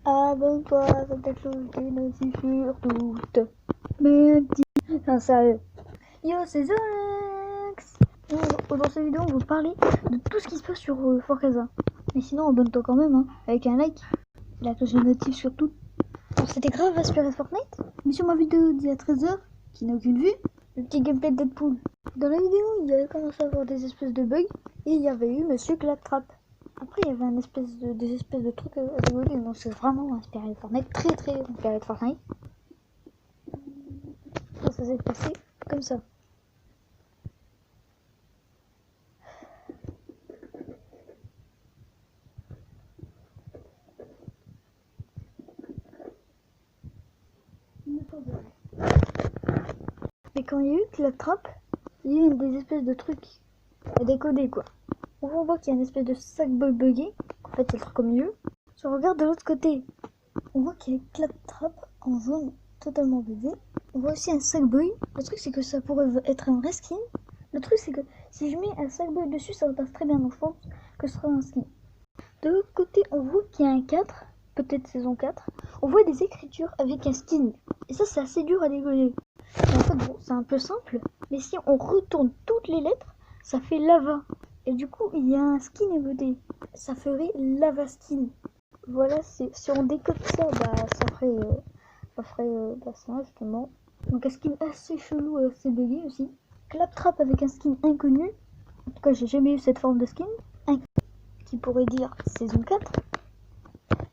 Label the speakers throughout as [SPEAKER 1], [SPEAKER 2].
[SPEAKER 1] Abonne-toi avec la cloche des notifs sur toutes. Mais dis... Non, sérieux. Yo, c'est Zonex. Dans cette vidéo, on va parler de tout ce qui se passe sur Forcaza. Mais sinon, abonne-toi quand même, hein, avec un like. La cloche des notifs sur toutes. Alors, c'était grave inspiré de Fortnite. Mais sur ma vidéo d'il y a 13 h, qui n'a aucune vue, le petit gameplay de Deadpool. Dans la vidéo, il y avait commencé à avoir des espèces de bugs. Et il y avait eu Monsieur Claptrap. Après, il y avait des espèces de trucs rigolos. Donc, c'est vraiment inspiré de Fortnite. Très inspiré de Fortnite. Ça s'est passé comme ça. Mais quand il y a eu Claptrap, il y a eu des espèces de trucs à décoder, quoi. On voit qu'il y a une espèce de sac-boy buggé. En fait, c'est le truc au milieu. Si on regarde de l'autre côté, on voit qu'il y a Claptrap en jaune totalement buggé. On voit aussi un sac-boy. Le truc, c'est que ça pourrait être un vrai skin. Le truc, c'est que si je mets un sac-boy dessus, ça passe très bien. Donc, je pense que ce sera un skin. De l'autre côté, on voit qu'il y a un 4, peut-être saison 4. On voit des écritures avec un skin. Et ça, c'est assez dur à décoder. En fait, bon, c'est un peu simple. Mais si on retourne toutes les lettres, ça fait lava. Et du coup, il y a un skin évoqué. Ça ferait lava skin. Voilà, si on décode ça, ça ferait ça justement. Donc un skin assez chelou, assez bugué aussi. Claptrap avec un skin inconnu. En tout cas, j'ai jamais eu cette forme de skin. Qui pourrait dire saison 4.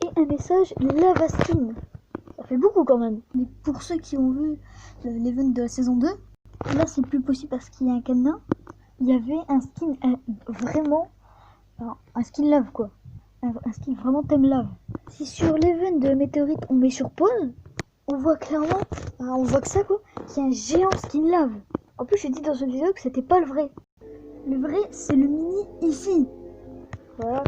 [SPEAKER 1] Et un message lava skin. Ça fait beaucoup quand même. Mais pour ceux qui ont vu l'event de la saison 2, là c'est plus possible parce qu'il y a un cadenas. Il y avait un skin vraiment... Alors, un skin lave quoi. Un skin vraiment thème lave. Si sur l'event de météorite on met sur pause, on voit clairement, on voit que ça quoi, qu'il y a un géant skin lave. En plus j'ai dit dans cette vidéo que c'était pas le vrai. Le vrai c'est le mini ici. Voilà.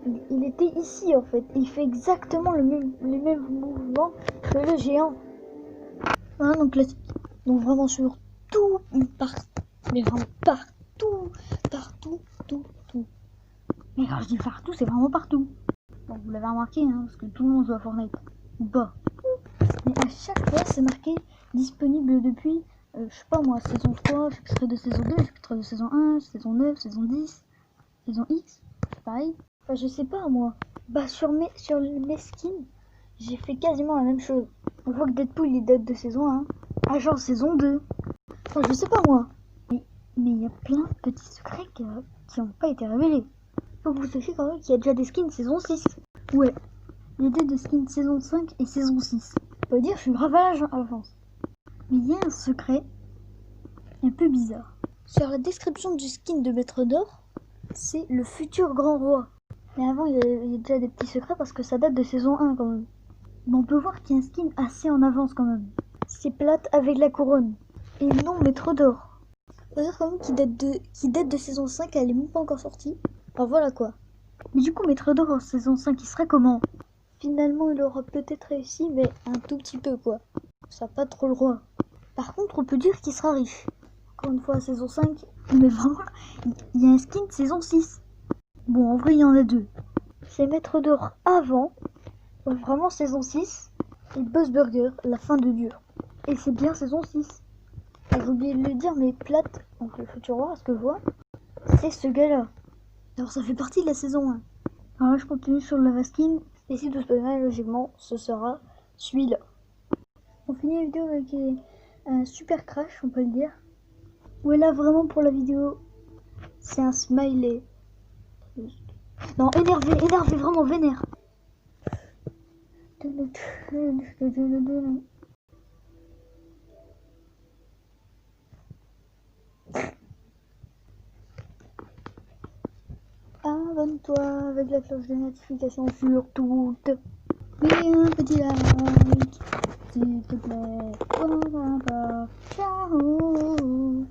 [SPEAKER 1] Il était ici en fait. Il fait exactement les mêmes mouvements que le géant. Voilà donc classique. Donc vraiment sur tout, mais vraiment partout. Mais quand je dis partout, c'est vraiment partout. Bon, vous l'avez remarqué, hein, parce que tout le monde joue à Fortnite. Ou pas. Mais à chaque fois, c'est marqué disponible depuis, je sais pas moi, saison 3, chapitre de saison 2, chapitre de saison 1, saison 9, saison 10, saison X. Pareil. Enfin, je sais pas moi. Sur mes skins, j'ai fait quasiment la même chose. On voit que Deadpool il date de saison 1. Ah, genre saison 2. Enfin, je sais pas moi. Mais il y a plein de petits secrets qui n'ont pas été révélés. Faut que vous sachiez quand même qu'il y a déjà des skins saison 6. Ouais. Il y a des skins saison 5 et saison 6. Ça veut dire que je suis grave à l'avance. Mais il y a un secret un peu bizarre. Sur la description du skin de Maître d'Or, c'est le futur grand roi. Mais avant, il y a déjà des petits secrets parce que ça date de saison 1 quand même. Mais on peut voir qu'il y a un skin assez en avance quand même. C'est plate avec la couronne. Et non Maître d'Or. Ça veut dire quand même qu'il date de saison 5, elle est même pas encore sortie. Enfin voilà quoi. Mais du coup, Maître d'Or en saison 5, il serait comment? Finalement, il aura peut-être réussi, mais un tout petit peu quoi. Ça pas trop le roi. Par contre, on peut dire qu'il sera riche. Encore une fois, saison 5. Mais vraiment, il y a un skin de saison 6. Bon, en vrai, il y en a deux. C'est Maître d'Or avant, vraiment saison 6, et Buzz Burger, la fin de dur. Et c'est bien saison 6. J'ai oublié de le dire, mais plate, donc le futur roi, ce que je vois, c'est ce gars-là. Alors ça fait partie de la saison 1. Alors là, je continue sur le lava skin, et si tout se passe bien, logiquement, ce sera celui-là. On finit la vidéo avec un super crash, on peut le dire. Où là, vraiment pour la vidéo, c'est un smiley. Non, énervé, vraiment vénère. Abonne-toi avec la cloche de notification sur toutes. Mets un petit like, s'il te plaît. Ciao.